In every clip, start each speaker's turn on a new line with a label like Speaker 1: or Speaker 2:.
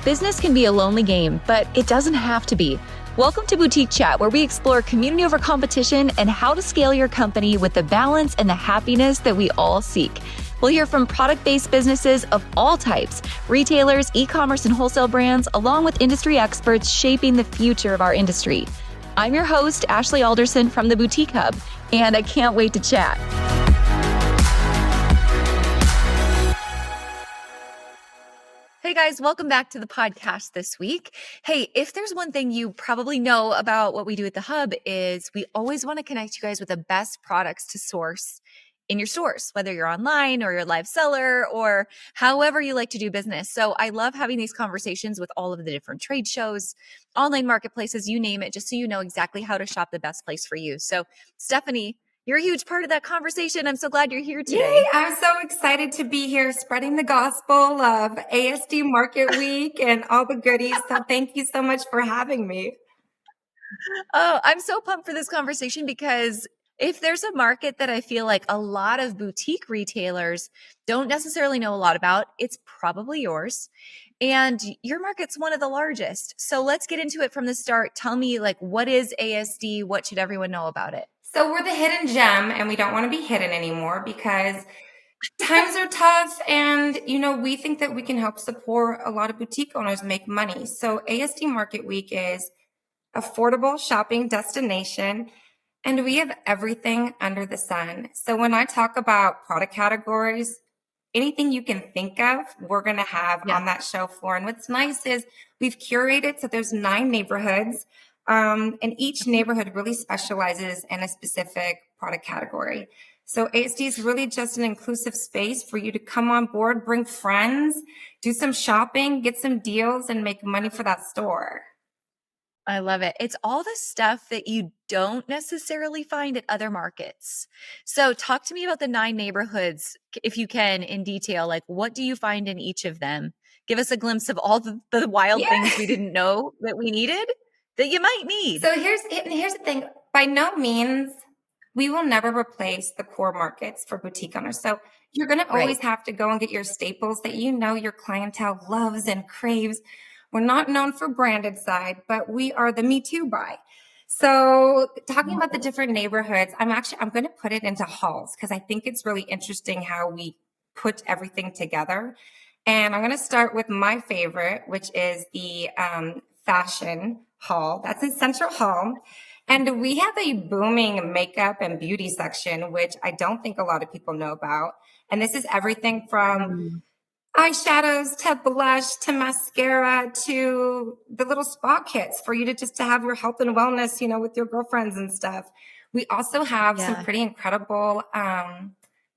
Speaker 1: Business can be a lonely game, but it doesn't have to be. Welcome to Boutique Chat, where we explore community over competition and how to scale your company with the balance and the happiness that we all seek. We'll hear from product-based businesses of all types, retailers, e-commerce and wholesale brands, along with industry experts shaping the future of our industry. I'm your host, Ashley Alderson from the Boutique Hub, and I can't wait to chat. Hey guys, welcome back to the podcast this week. Hey, if there's one thing you probably know about what we do at the Hub is we always want to connect you guys with the best products to source in your stores, whether you're online or you're a live seller or however you like to do business. So I love having these conversations with all of the different trade shows, online marketplaces, you name it, just so you know exactly how to shop the best place for you. So Stephanie, you're a huge part of that conversation. I'm so glad you're here today.
Speaker 2: Yay, I'm so excited to be here spreading the gospel of ASD Market Week and all the goodies. So thank you so much for having me.
Speaker 1: Oh, I'm so pumped for this conversation because if there's a market that I feel like a lot of boutique retailers don't necessarily know a lot about, it's probably yours. And your market's one of the largest. So let's get into it from the start. Tell me, what is ASD? What should everyone know about it?
Speaker 2: So we're the hidden gem, and we don't want to be hidden anymore because times are tough. And, we think that we can help support a lot of boutique owners make money. So ASD Market Week is affordable shopping destination. And we have everything under the sun. So when I talk about product categories, anything you can think of, we're going to have on that show floor. And what's nice is we've curated, so there's 9 neighborhoods, and each neighborhood really specializes in a specific product category. So ASD is really just an inclusive space for you to come on board, bring friends, do some shopping, get some deals, and make money for that store.
Speaker 1: I love it. It's all the stuff that you don't necessarily find at other markets. So talk to me about the 9 neighborhoods, if you can, in detail. What do you find in each of them? Give us a glimpse of all the wild things we didn't know that we needed, that you might need.
Speaker 2: So here's the thing. By no means, we will never replace the core markets for boutique owners. So you're going to always have to go and get your staples that your clientele loves and craves. We're not known for branded side, but we are the Me Too buy. So talking about the different neighborhoods, I'm going to put it into halls because I think it's really interesting how we put everything together. And I'm going to start with my favorite, which is the fashion hall. That's in Central Hall. And we have a booming makeup and beauty section, which I don't think a lot of people know about. And this is everything from eyeshadows to blush to mascara to the little spot kits for you to have your health and wellness, with your girlfriends and stuff. We also have some pretty incredible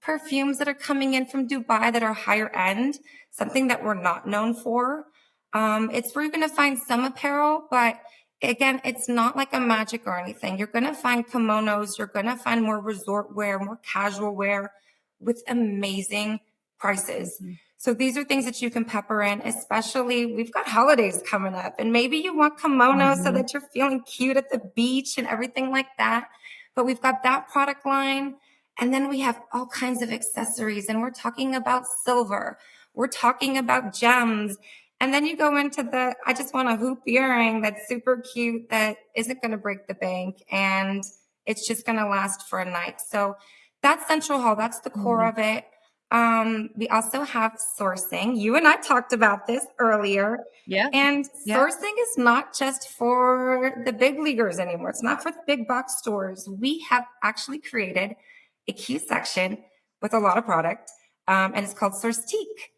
Speaker 2: perfumes that are coming in from Dubai that are higher end, something that we're not known for. It's where you're going to find some apparel, but again, it's not like a magic or anything. You're going to find kimonos. You're going to find more resort wear, more casual wear with amazing prices. Mm-hmm. So these are things that you can pepper in, especially we've got holidays coming up and maybe you want kimonos so that you're feeling cute at the beach and everything like that. But we've got that product line. And then we have all kinds of accessories and we're talking about silver. We're talking about gems. And then you go into I just want a hoop earring that's super cute that isn't going to break the bank and it's just going to last for a night. So that's Central Hall. That's the core of it. We also have sourcing. You and I talked about this earlier.
Speaker 1: Yeah.
Speaker 2: And sourcing is not just for the big leaguers anymore. It's not for the big box stores. We have actually created a Q section with a lot of product, and it's called Sourcetique.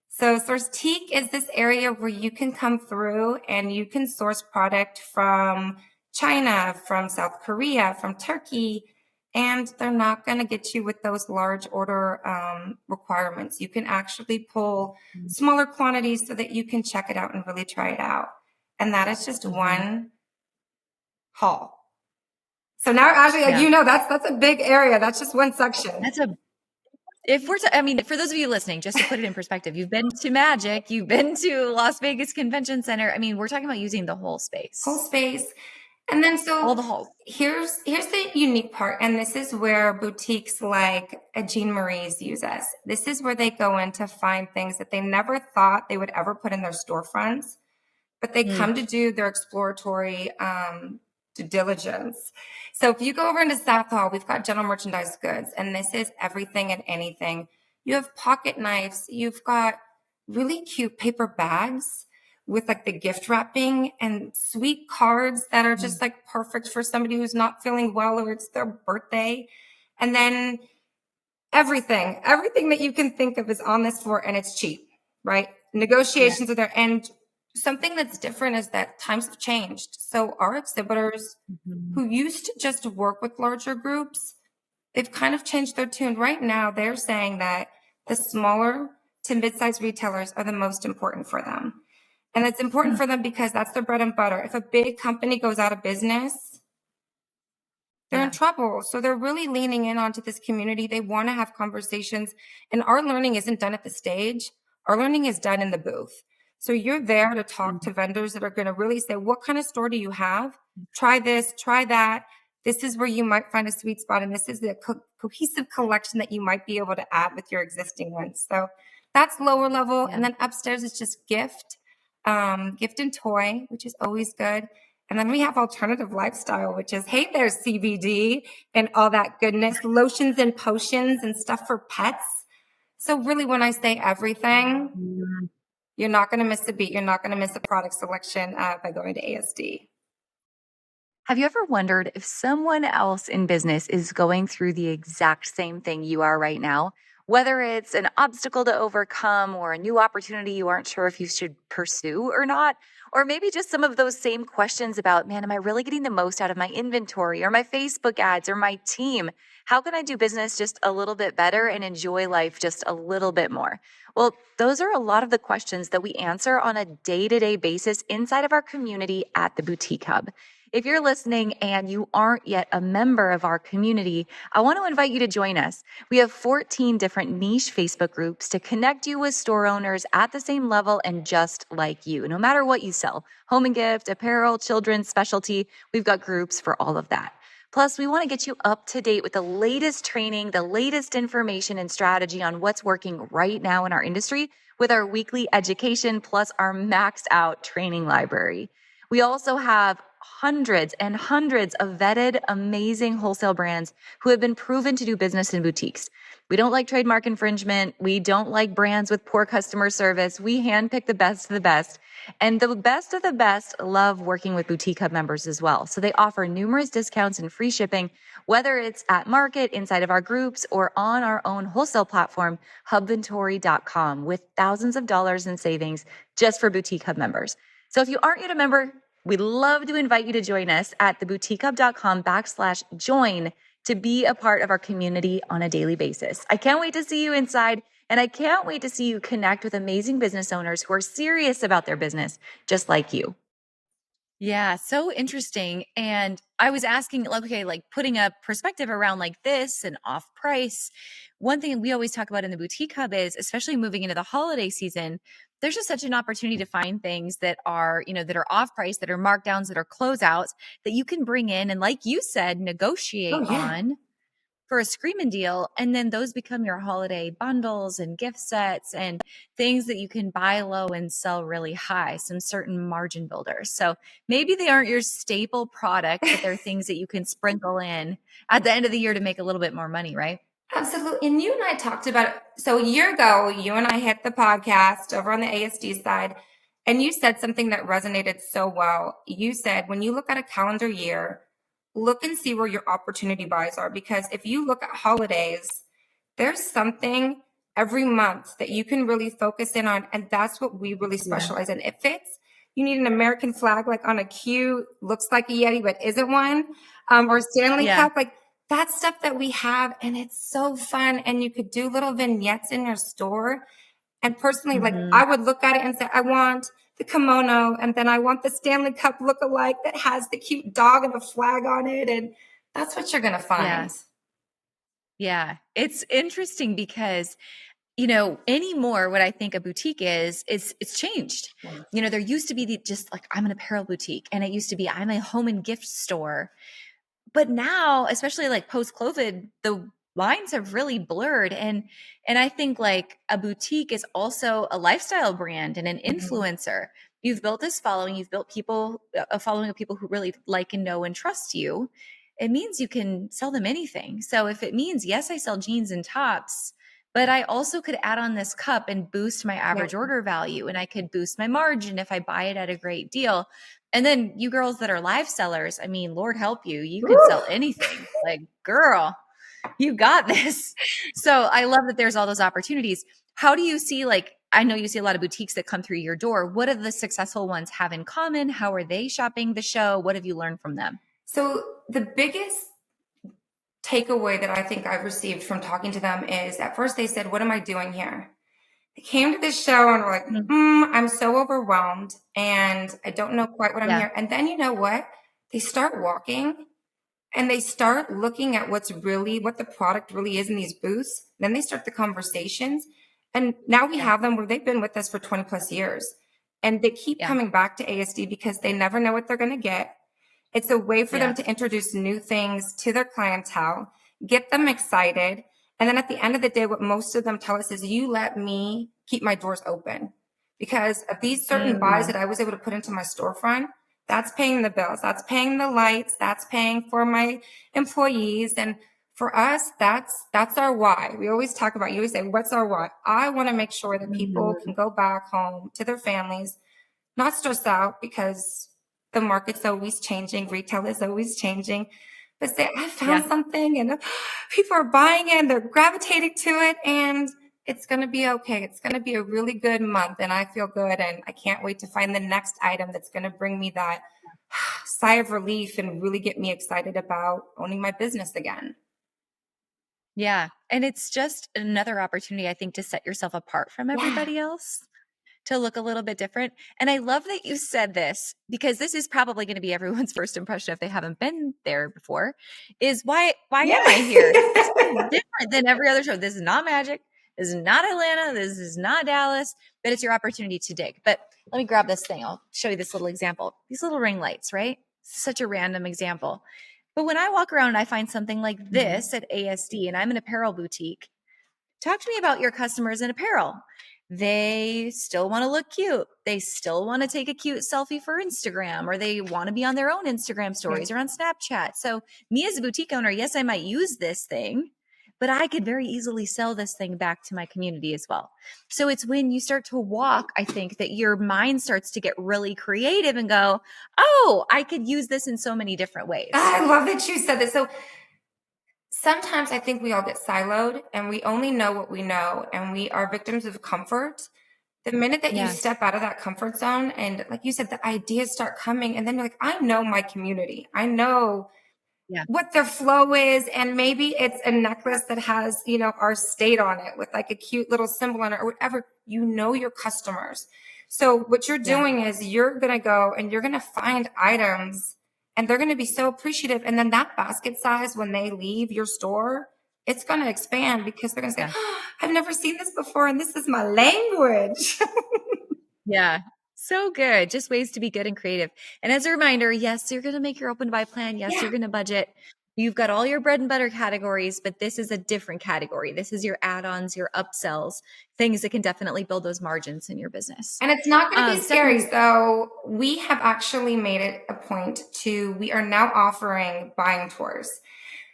Speaker 2: So Sourcetique is this area where you can come through and you can source product from China, from South Korea, from Turkey, and they're not going to get you with those large order requirements. You can actually pull smaller quantities so that you can check it out and really try it out. And that is just one haul. So now, actually, that's a big area. That's just one section.
Speaker 1: For those of you listening, just to put it in perspective, you've been to Magic, you've been to Las Vegas Convention Center. We're talking about using the whole space.
Speaker 2: And then
Speaker 1: all the halls.
Speaker 2: Here's the unique part. And this is where boutiques like Jean Marie's use us. This is where they go in to find things that they never thought they would ever put in their storefronts. but they
Speaker 1: Mm.
Speaker 2: come to do their exploratory due diligence. So if you go over into South Hall, we've got general merchandise goods, and this is everything and anything. You have pocket knives. You've got really cute paper bags with like the gift wrapping and sweet cards that are just like perfect for somebody who's not feeling well or it's their birthday. And then everything that you can think of is on this floor, and it's cheap, right? Negotiations are there. And something that's different is that times have changed. So our exhibitors who used to just work with larger groups, they've kind of changed their tune. Right now, they're saying that the smaller to mid-sized retailers are the most important for them. And it's important for them because that's their bread and butter. If a big company goes out of business, they're in trouble. So they're really leaning in onto this community. They want to have conversations. And our learning isn't done at the stage. Our learning is done in the booth. So you're there to talk to vendors that are going to really say, what kind of store do you have? Try this, try that. This is where you might find a sweet spot. And this is the cohesive collection that you might be able to add with your existing ones. So that's lower level. And then upstairs is just gift and toy, which is always good. And then we have alternative lifestyle, which is, hey, there's CBD and all that goodness, lotions and potions and stuff for pets. So really, when I say everything, you're not going to miss a beat. You're not going to miss a product selection by going to ASD.
Speaker 1: Have you ever wondered if someone else in business is going through the exact same thing you are right now? Whether it's an obstacle to overcome or a new opportunity you aren't sure if you should pursue or not, or maybe just some of those same questions about, man, am I really getting the most out of my inventory or my Facebook ads or my team? How can I do business just a little bit better and enjoy life just a little bit more? Well, those are a lot of the questions that we answer on a day-to-day basis inside of our community at the Boutique Hub. If you're listening and you aren't yet a member of our community, I want to invite you to join us. We have 14 different niche Facebook groups to connect you with store owners at the same level and just like you, no matter what you sell, home and gift, apparel, children's specialty, we've got groups for all of that. Plus, we want to get you up to date with the latest training, the latest information and strategy on what's working right now in our industry with our weekly education plus our maxed out training library. We also have hundreds and hundreds of vetted, amazing wholesale brands who have been proven to do business in boutiques. We don't like trademark infringement. We don't like brands with poor customer service. We handpick the best of the best. And the best of the best love working with Boutique Hub members as well. So they offer numerous discounts and free shipping, whether it's at market, inside of our groups, or on our own wholesale platform, hubventory.com, with thousands of dollars in savings just for Boutique Hub members. So if you aren't yet a member, we'd love to invite you to join us at theboutiquehub.com/join to be a part of our community on a daily basis. I can't wait to see you inside, and I can't wait to see you connect with amazing business owners who are serious about their business, just like you. Yeah, so interesting. And I was asking, like, okay, like putting a perspective around like this and off price. One thing we always talk about in the Boutique Hub is, especially moving into the holiday season, there's just such an opportunity to find things that are, that are off price, that are markdowns, that are closeouts that you can bring in and, like you said, negotiate on for a screaming deal. And then those become your holiday bundles and gift sets and things that you can buy low and sell really high, some certain margin builders. So maybe they aren't your staple product, but they're things that you can sprinkle in at the end of the year to make a little bit more money, right?
Speaker 2: Absolutely. And you and I talked about it. So a year ago, you and I hit the podcast over on the ASD side, and you said something that resonated so well. You said, when you look at a calendar year, look and see where your opportunity buys are. Because if you look at holidays, there's something every month that you can really focus in on. And that's what we really specialize in. If it's, you need an American flag, like on a cute, looks like a Yeti, but isn't one, or a Stanley Cup, like that's stuff that we have. And it's so fun. And you could do little vignettes in your store. And personally, like I would look at it and say, I want the kimono, and then I want the Stanley Cup look-alike that has the cute dog and a flag on it. And that's what you're going to find.
Speaker 1: Yeah. It's interesting because, anymore, what I think a boutique is it's changed. There used to be just like, I'm an apparel boutique, and it used to be, I'm a home and gift store. But now, especially like post-COVID, the lines have really blurred. And I think like a boutique is also a lifestyle brand and an influencer. you've built this following, you've built a following of people who really like and know and trust you, it means you can sell them anything. So if it means, yes, I sell jeans and tops, but I also could add on this cup and boost my
Speaker 2: Yeah.
Speaker 1: average order value, and I could boost my margin if I buy it at a great deal. And then you girls that are live sellers, I mean, Lord help you, you could
Speaker 2: Woo!
Speaker 1: sell anything. Like, girl, you got this. So I love that there's all those opportunities. How do you see, like, I know you see a lot of boutiques that come through your door. What do the successful ones have in common? How are they shopping the show? What have you learned from them?
Speaker 2: So the biggest takeaway that I think I've received from talking to them is at first they said, "What am I doing here?" They came to this show and were like,
Speaker 1: Mm.
Speaker 2: I'm so overwhelmed and I don't know quite what I'm
Speaker 1: Yeah.
Speaker 2: here. And then you know what? They start walking and they start looking at what the product really is in these booths. Then they start the conversations. And now we
Speaker 1: Yeah.
Speaker 2: have them where they've been with us for 20 plus years. And they keep
Speaker 1: Yeah.
Speaker 2: coming back to ASD because they never know what they're going to get. It's a way for them
Speaker 1: Yeah.
Speaker 2: to introduce new things to their clientele, get them excited. And then at the end of the day, what most of them tell us is, you let me keep my doors open because of these certain buys
Speaker 1: Mm.
Speaker 2: that I was able to put into my storefront. That's paying the bills. That's paying the lights. That's paying for my employees. And for us, that's our why. We always talk about, you always say, what's our why? I want to make sure that people
Speaker 1: Mhm.
Speaker 2: can go back home to their families, not stressed out because the market's always changing, retail is always changing. But say, I found
Speaker 1: Yeah.
Speaker 2: something and people are buying it, and they're gravitating to it, and it's going to be okay. It's going to be a really good month, and I feel good, and I can't wait to find the next item that's going to bring me that sigh of relief and really get me excited about owning my business again.
Speaker 1: Yeah. And it's just another opportunity, I think, to set yourself apart from
Speaker 2: Yeah.
Speaker 1: everybody else, to look a little bit different. And I love that you said this, because this is probably going to be everyone's first impression if they haven't been there before, is why
Speaker 2: Yeah.
Speaker 1: am I here? This is different than every other show. This is not Magic. This is not Atlanta. This is not Dallas, but it's your opportunity to dig. But let me grab this thing. I'll show you this little example. These little ring lights, right? Such a random example. But when I walk around and I find something like this at ASD, and I'm an apparel boutique, talk to me about your customers in apparel. They still want to look cute. They still want to take a cute selfie for Instagram, or they want to be on their own Instagram
Speaker 2: Yeah.
Speaker 1: stories or on Snapchat. So, me as a boutique owner, yes, I might use this thing, but I could very easily sell this thing back to my community as well. So, it's when you start to walk, I think, that your mind starts to get really creative and go, oh, I could use this in so many different ways.
Speaker 2: I love that you said this. So sometimes I think we all get siloed and we only know what we know, and we are victims of comfort. The minute that you
Speaker 1: Yeah.
Speaker 2: step out of that comfort zone and, like you said, the ideas start coming, and then you're like, I know my community. I know
Speaker 1: Yeah.
Speaker 2: what their flow is. And maybe it's a necklace that has, our state on it with like a cute little symbol on it or whatever. You know your customers. So what you're
Speaker 1: Yeah.
Speaker 2: doing is you're going to go and you're going to find items, and they're going to be so appreciative. And then that basket size, when they leave your store, it's going to expand because they're going to say,
Speaker 1: Yeah.
Speaker 2: oh, I've never seen this before, and this is my language.
Speaker 1: Yeah. So good. Just ways to be good and creative. And as a reminder, yes, you're going to make your open to buy plan. Yes,
Speaker 2: Yeah.
Speaker 1: you're going to budget. You've got all your bread and butter categories, but this is a different category. This is your add-ons, your upsells, things that can definitely build those margins in your business.
Speaker 2: And it's not going to be scary.
Speaker 1: Stephanie,
Speaker 2: So we have actually made it a point we are now offering buying tours.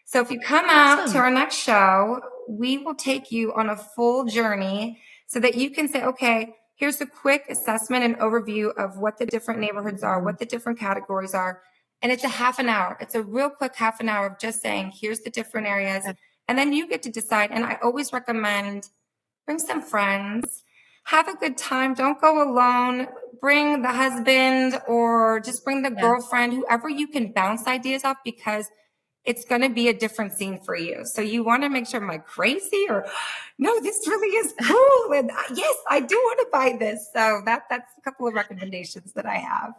Speaker 2: So if you come out to
Speaker 1: awesome.
Speaker 2: our next show, we will take you on a full journey so that you can say, okay, here's a quick assessment and overview of what the different neighborhoods are, what the different categories are. And it's a half an hour. It's a real quick half an hour of just saying, here's the different areas.
Speaker 1: Yeah.
Speaker 2: And then you get to decide. And I always recommend, bring some friends, have a good time. Don't go alone. Bring the husband or just bring the
Speaker 1: Yeah.
Speaker 2: girlfriend, whoever you can bounce ideas off, because it's going to be a different scene for you. So you want to make sure, am I crazy, or no, this really is cool. And yes, I do want to buy this. So that's a couple of recommendations that I have.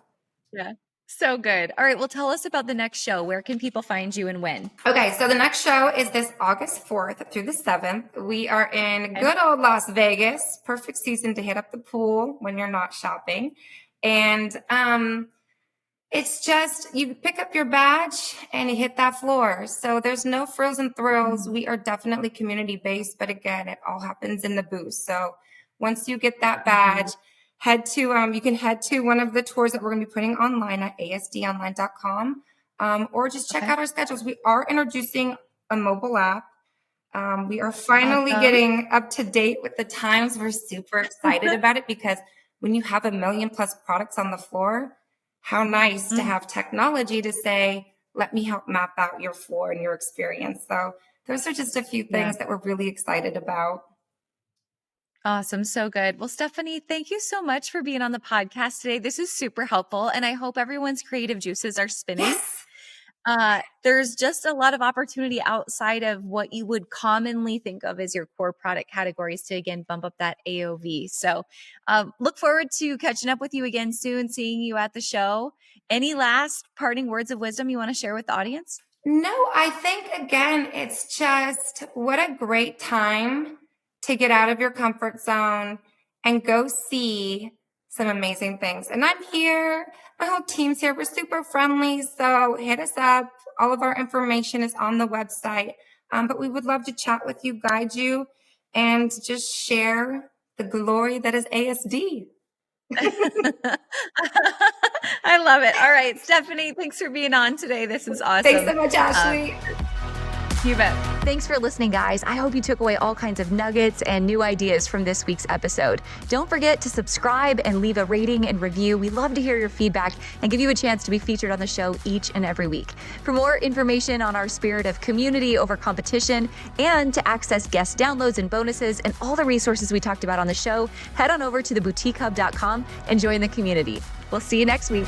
Speaker 1: Yeah. So good. All right. Well, tell us about the next show. Where can people find you and when?
Speaker 2: Okay, so the next show is this August 4th through the 7th. We are in
Speaker 1: Okay.
Speaker 2: good old Las Vegas. Perfect season to hit up the pool when you're not shopping. And it's just, you pick up your badge and you hit that floor. So there's no frills and thrills. We are definitely community based, but again, it all happens in the booth. So once you get that badge, you can head to one of the tours that we're going to be putting online at asdonline.com, or just check
Speaker 1: Okay.
Speaker 2: out our schedules. We are introducing a mobile app. We are finally
Speaker 1: Awesome.
Speaker 2: getting up to date with the times. We're super excited about it because when you have 1 million plus products on the floor, how nice to have technology to say, let me help map out your floor and your experience. So those are just a few
Speaker 1: Yeah.
Speaker 2: things that we're really excited about.
Speaker 1: Awesome. So good. Well, Stephanie, thank you so much for being on the podcast today. This is super helpful. And I hope everyone's creative juices are spinning.
Speaker 2: Yes.
Speaker 1: There's just a lot of opportunity outside of what you would commonly think of as your core product categories to, again, bump up that AOV. So look forward to catching up with you again soon, seeing you at the show. Any last parting words of wisdom you want to share with the audience?
Speaker 2: No, I think again, it's just what a great time to get out of your comfort zone and go see some amazing things. And I'm here, my whole team's here. We're super friendly. So hit us up. All of our information is on the website. But we would love to chat with you, guide you, and just share the glory that is ASD.
Speaker 1: I love it. All right, Stephanie, thanks for being on today. This is
Speaker 2: Thanks
Speaker 1: awesome.
Speaker 2: so much, Ashley.
Speaker 1: You bet. Thanks for listening, guys. I hope you took away all kinds of nuggets and new ideas from this week's episode. Don't forget to subscribe and leave a rating and review. We love to hear your feedback and give you a chance to be featured on the show each and every week. For more information on our spirit of community over competition and to access guest downloads and bonuses and all the resources we talked about on the show, head on over to theboutiquehub.com and join the community. We'll see you next week.